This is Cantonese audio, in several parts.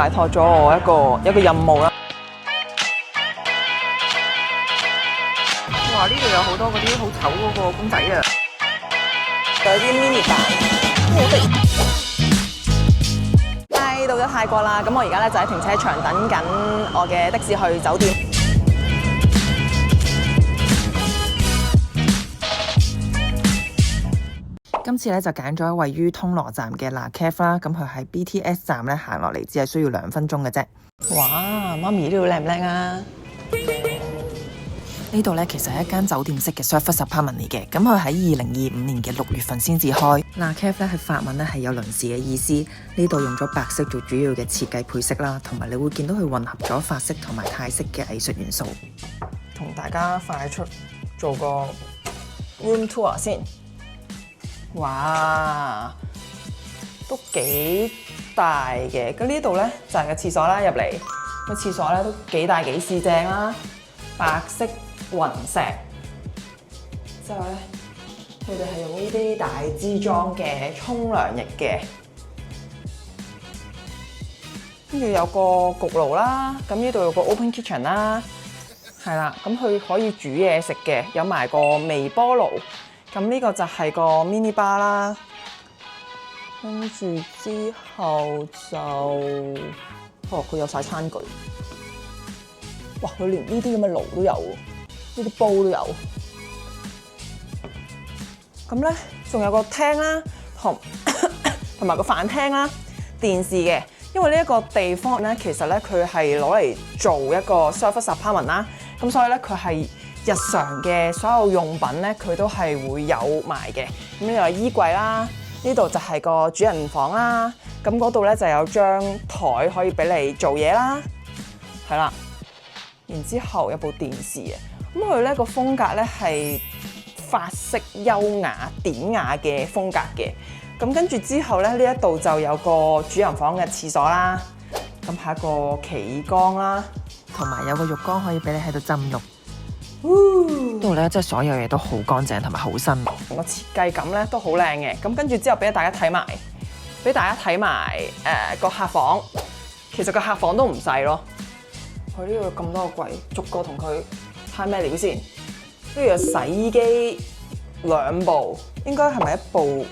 拜託咗我一個任務啦。哇！呢度有好多嗰啲好醜嗰個公仔啊，有啲 mini 版，好得意。到咗泰國啦，咁我而家咧就喺停車場等緊我嘅的士去酒店。今次咧就揀咗位於通羅站嘅La Cave啦，咁佢喺 BTS 站咧行落嚟，只係需要2分鐘嘅啫。哇！媽咪呢度靚唔靚啊？呢度咧其實係一間酒店式嘅 service apartment 嚟嘅，咁佢喺2025年嘅6月份先至開。La Cave 咧係法文咧係有輪時嘅意思，呢度用咗白色做主要嘅設計配色啦，同埋你會見到佢混合咗法式同埋泰式嘅藝術元素。同大家快速做個 room tour 先。哇，都幾大嘅。咁呢度咧就係個廁所啦，入嚟個廁所咧都幾大幾四正啦，白色雲石。之後咧，佢哋係用呢啲大支裝嘅沖涼液嘅，跟住有個焗爐啦。咁呢度有個 open kitchen 啦，係啦。咁佢可以煮嘢食嘅，有埋個微波爐。咁呢個就係個 mini bar 啦，跟住之後就，佢有晒餐具，哇！佢連呢啲咁嘅爐都有，呢啲煲都有。咁咧，仲有個廳啦，同埋個飯廳啦，電視嘅。因為呢一個地方咧，其實咧佢係攞嚟做一個 service apartment 啦，咁所以咧佢係日常嘅所有用品咧，佢都係會有埋嘅。咁呢度有衣櫃啦，呢度就係個主人房啦。咁嗰度咧就有張台可以俾你做嘢啦，係啦。然之後有部電視嘅，咁佢咧個風格咧係法式優雅典雅嘅風格嘅。咁跟住之後咧，呢一度就有個主人房嘅廁所啦，咁係一個企缸啦，同埋有個浴缸可以俾你喺度浸浴。呢度咧，即係所有嘢都好乾淨同埋好新，個設計感咧都好靚嘅。咁跟住之後俾大家睇埋個客房。其實個客房都唔細咯。佢呢度有咁多個櫃，逐個同佢睇咩料先。呢度有洗衣機2部，應該係咪一部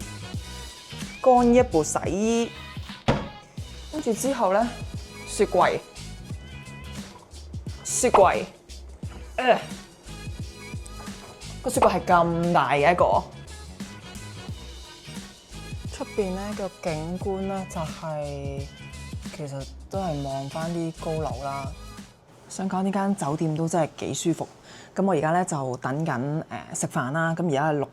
乾衣一部洗衣？跟住之後咧，雪櫃。個雪櫃係咁大嘅一個，出邊咧個景觀咧就係、其實都係望翻啲高樓啦。想講呢間酒店都真係幾舒服。咁我而家咧就等緊食飯啦。咁而家係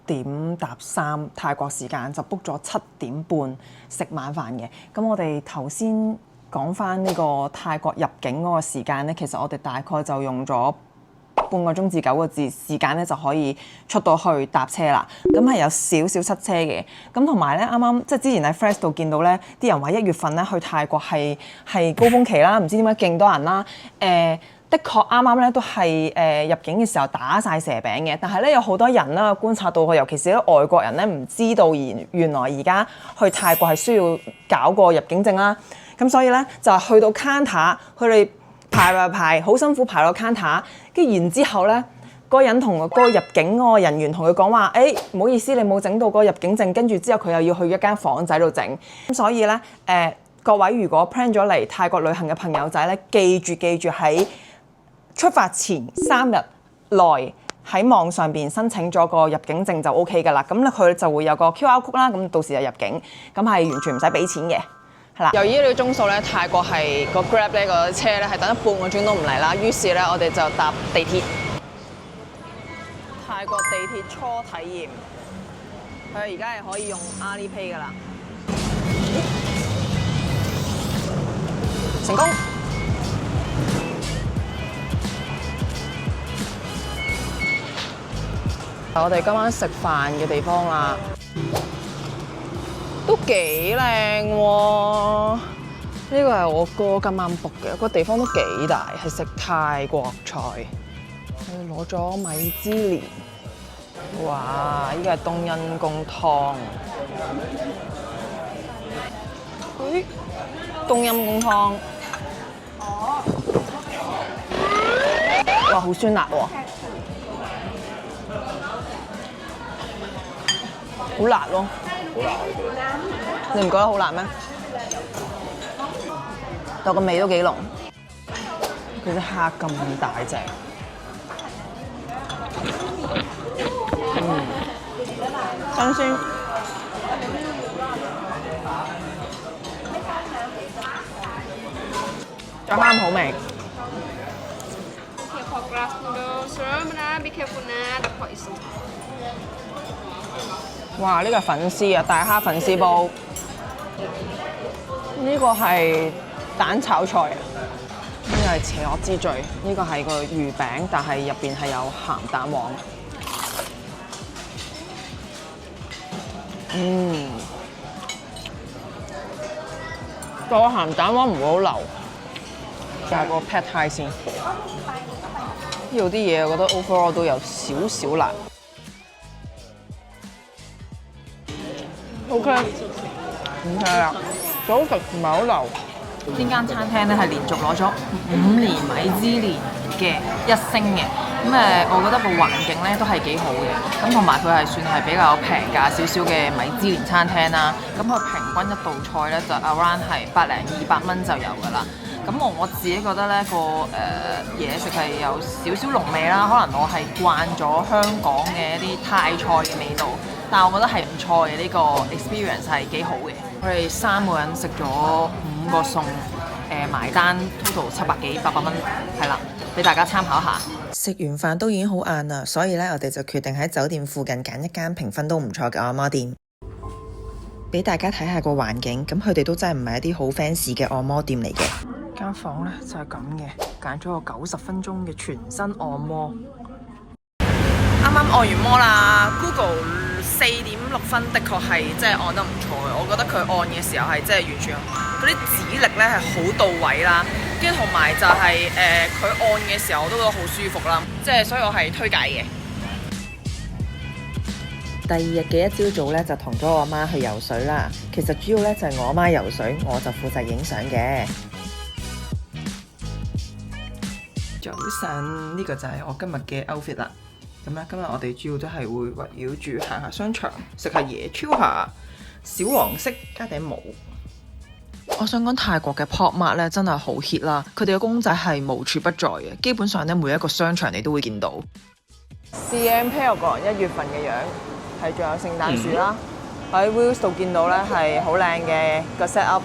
6:03泰國時間，就 book 咗7點半食晚飯嘅。咁我哋頭先講翻呢個泰國入境嗰個時間咧，其實我哋大概就用咗半個鐘至9個字時間咧就可以出到去搭車啦。咁係有少少塞車嘅。咁同埋咧，啱啱即係之前喺 Fresh 度見到咧，啲人話1月份咧去泰國係高峰期啦，唔知點解勁多人啦。的確啱啱咧都係入境嘅時候打晒蛇餅嘅，但係咧有好多人啦觀察到佢，尤其是啲外國人咧唔知道原來而家去泰國係需要搞個入境證啦。咁所以咧就係去到 counter， 佢哋排好辛苦排到 counter， 跟住然之後咧，嗰個人同嗰個入境嗰個人員同佢講話，唔好意思，你冇整到嗰個入境證，跟住之後佢又要去一間房仔度整。咁所以咧各位如果 plan 咗嚟泰國旅行嘅朋友仔咧，記住喺出發前3日內喺網上邊申請咗個入境證就 OK 㗎啦。咁咧佢就會有個 QR code 啦，咁到時就入境，咁係完全唔使俾錢嘅。係啦。由於呢個鐘數咧，泰國係個 Grab 呢個車咧係等咗半個鐘都唔嚟啦，於是咧我哋就搭地鐵。泰國地鐵初體驗，佢而家係可以用 Alipay 㗎啦。成功！我哋今晚食飯嘅地方啦，都幾靚喎。呢個係我哥今晚 book 嘅，個地方都幾大，係食泰國菜。佢攞咗米芝蓮，哇！呢個係冬陰功湯。冬陰公湯。哇，好酸辣喎！好辣咯！好辣你唔覺得好辣咩？但個味都幾濃。佢隻蝦咁大隻，新鮮。再啱好味。哇！呢個粉絲啊，大蝦粉絲煲。呢個係蛋炒菜啊，呢個係邪惡之最。呢個係個魚餅，但係入邊係有鹹蛋黃。個鹹蛋黃唔會好流。試下個 pad thai 先。呢度啲嘢我覺得 overall 都有少少辣。OK， 唔錯啦，好食唔係好流。呢間餐廳咧係連續攞咗5年米芝蓮嘅1星嘅，我覺得個環境咧都係幾好嘅，咁同埋佢係算係比較平價少少嘅米芝蓮餐廳啦。咁佢平均一道菜咧就 around 係100-200蚊就有㗎啦。咁我自己覺得咧嘢食係有少少濃味啦，可能我係慣咗香港嘅一啲泰菜嘅味道，但係我覺得係唔錯嘅，呢個 experience 係幾好嘅。我哋3個人食咗5個餸，埋單 total 700幾800蚊，係啦，俾大家參考下。食完飯都已經好晏啦，所以咧我哋就決定喺酒店附近揀一間評分都唔錯嘅按摩店，俾大家睇下個環境。咁佢哋都真係唔係一啲好 fancy 嘅按摩店嚟嘅。間房咧就係咁嘅，揀咗個90分鐘嘅全身按摩。啱啱按完摩啦 ，Google 4.6分，的確係即係按得唔錯嘅。我覺得佢按嘅時候係即係完全嗰啲指力咧係好到位啦，跟住同埋就係佢按嘅時候我都覺得好舒服啦，即係所以我係推介嘅。第2日嘅一朝早咧就同咗我媽去游水啦。其實主要咧就係我媽游水，我就負責影相嘅。早晨，呢個就係我今日嘅 outfit 啦。咁咧，今日我哋主要都係會圍繞住行下商場，食下嘢，超下小黃色加頂帽。我想講泰國嘅 Pop Mart 咧真係好 hit 啦，佢哋嘅公仔係無處不在嘅，基本上咧每一個商場你都會見到。CM Paragon 1月份嘅樣係仲有聖誕樹啦，喺 Wills 度見到咧係好靚嘅個 set up，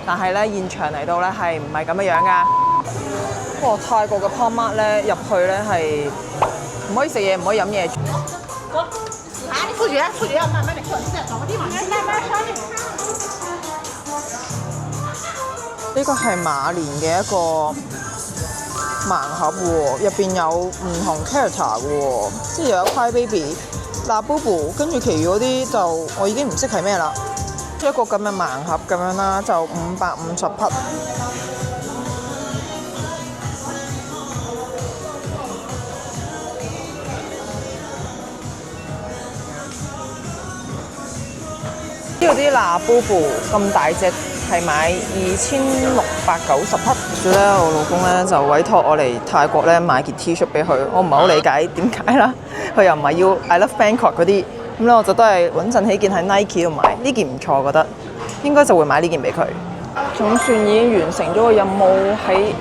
但係咧現場嚟到咧係唔係咁嘅樣㗎。哇！泰國嘅 Pop Mart 咧入去咧係唔可以食嘢，唔可以飲嘢。呢個係馬年嘅一個盲盒喎，入邊有唔同 character 嘅喎，即係又有 Cry Baby、Labubu， 跟住其餘嗰啲就我已經唔識係咩啦。一個咁嘅盲盒咁樣啦，就550匹。呢度啲Labubu咁大隻，係買2690匹。所以咧，我老公咧就委託我嚟泰國咧買件 T 恤俾佢。我唔係好理解點解啦，佢又唔係要 I Love Bangkok 嗰啲，咁咧我就都係穩陣起見喺 Nike 度買。呢件唔錯，我覺得應該就會買呢件俾佢。總算已經完成咗個任務，喺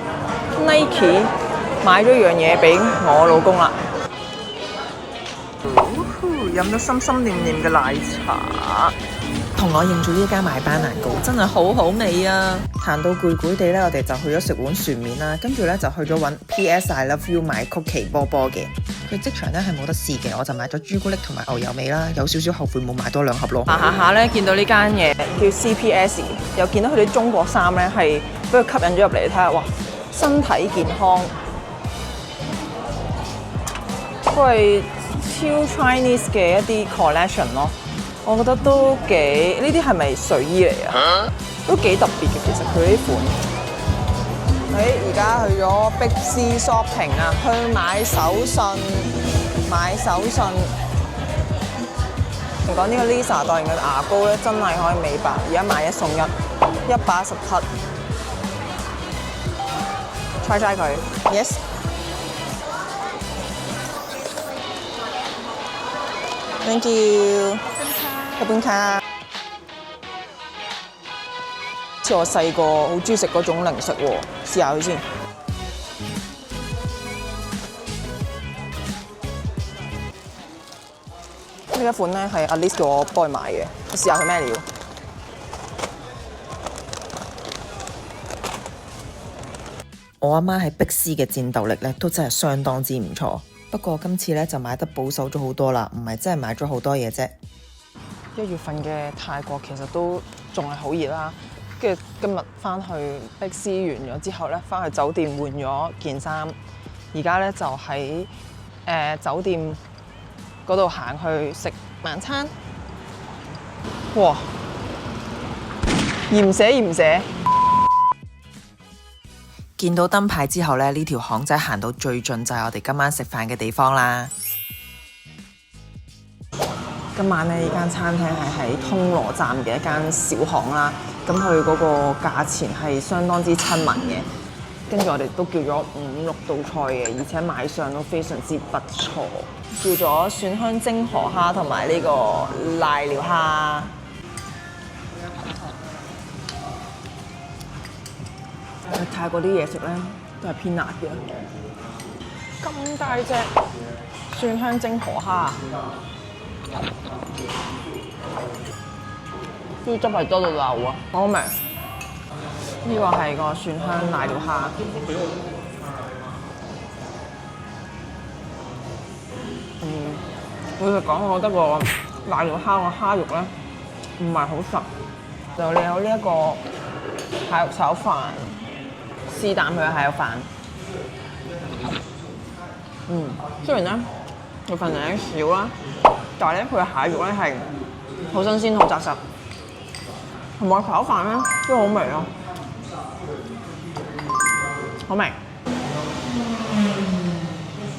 Nike 買咗樣嘢俾我老公啦。飲咗心心念念嘅奶茶。同我認住呢間賣班蘭糕，真係好好味啊！行到攰攰地咧，我哋就去咗食碗船麵啦，跟住咧就去咗揾 PS I Love You 買曲奇波波嘅。佢即場咧係冇得試嘅，我就買咗朱古力同埋牛油味啦，有少少後悔冇買多2盒咯。行下咧見到呢間嘢叫 CPS， 又見到佢啲中國衫咧係俾佢吸引咗入嚟，睇下哇，身體健康，都係超 Chinese 嘅一啲 collection 咯。我覺得都幾，呢啲係咪睡衣嚟啊？都幾特別嘅，其實佢呢款。而家去咗 Big C Shopping 啊，去買手信。同講呢個 Lisa 代言嘅牙膏咧，真係可以美白，而家買1送1，110匹。try 晒佢 ，yes。Thank you。一般卡。似我細個好中意食嗰種零食喎，試下佢先。呢一款咧係阿 Liz 叫我幫佢買嘅，我試下佢咩料。我阿媽喺碧斯嘅戰鬥力咧都真係相當之唔錯，不過今次咧就買得保守咗好多啦，唔係真係買咗好多嘢啫。1月份嘅泰國其實都仲係好熱啦，跟住今日翻去碧斯完咗之後咧，翻去酒店換咗件衫，而家咧就喺酒店嗰度行去食晚餐。哇！鹽蛇。見到燈牌之後咧，呢條巷仔行到最盡就係我哋今晚食飯嘅地方啦。今晚呢間餐廳係喺通羅站嘅一間小巷啦，咁佢嗰個價錢係相當之親民嘅，跟住我哋都叫咗5、6道菜嘅，而且賣相都非常之不錯，叫咗蒜香蒸河蝦同埋呢個瀨尿蝦。泰國啲嘢食咧都係偏辣嘅，咁大隻蒜香蒸河蝦，啲汁係多到流啊！我明，呢個係個蒜香瀨尿蝦，老實講，我覺得個瀨尿蝦個蝦肉咧唔係好實，就你有呢一個蟹肉炒飯。試啖佢嘅蟹肉飯，雖然咧佢份量少啦，但係咧佢嘅蟹肉咧係好新鮮、好紮實，同埋炒飯咧都好味咯，好味。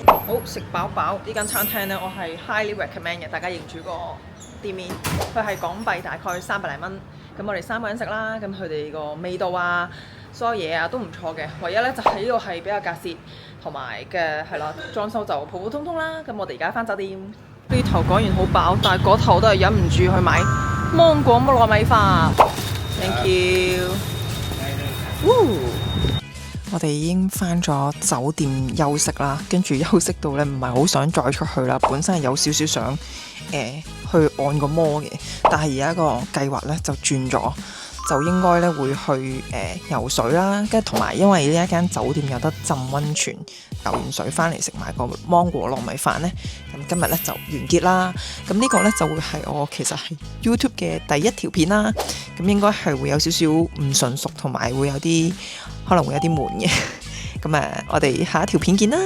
好食飽飽，呢間餐廳咧我係 highly recommend 嘅，大家認住個店面，佢係港幣大概300零蚊，咁我哋3個人食啦，咁佢哋個味道啊〜所有嘢啊都唔錯嘅，唯一咧就係呢個係比較隔涉，同埋嘅係啦裝修就普普通通啦。咁我哋而家翻酒店，呢頭講完好飽，但係嗰頭都係忍唔住去買芒果糯米飯。Thank you。我哋已經翻咗酒店休息啦，跟住休息到咧唔係好想再出去啦。本身係有少少想去按個摩嘅，但係而家個計劃咧就轉咗。就應該咧會去游水啦，跟住同埋因為呢一間酒店有得浸溫泉，游完水翻嚟食埋個芒果糯米飯咧，咁今日咧就完結啦。咁呢個咧就會係我其實係 YouTube 嘅第一條片啦。咁應該係會有少少唔純熟，同埋會有啲可能會有啲悶嘅。咁我哋下一條片見啦。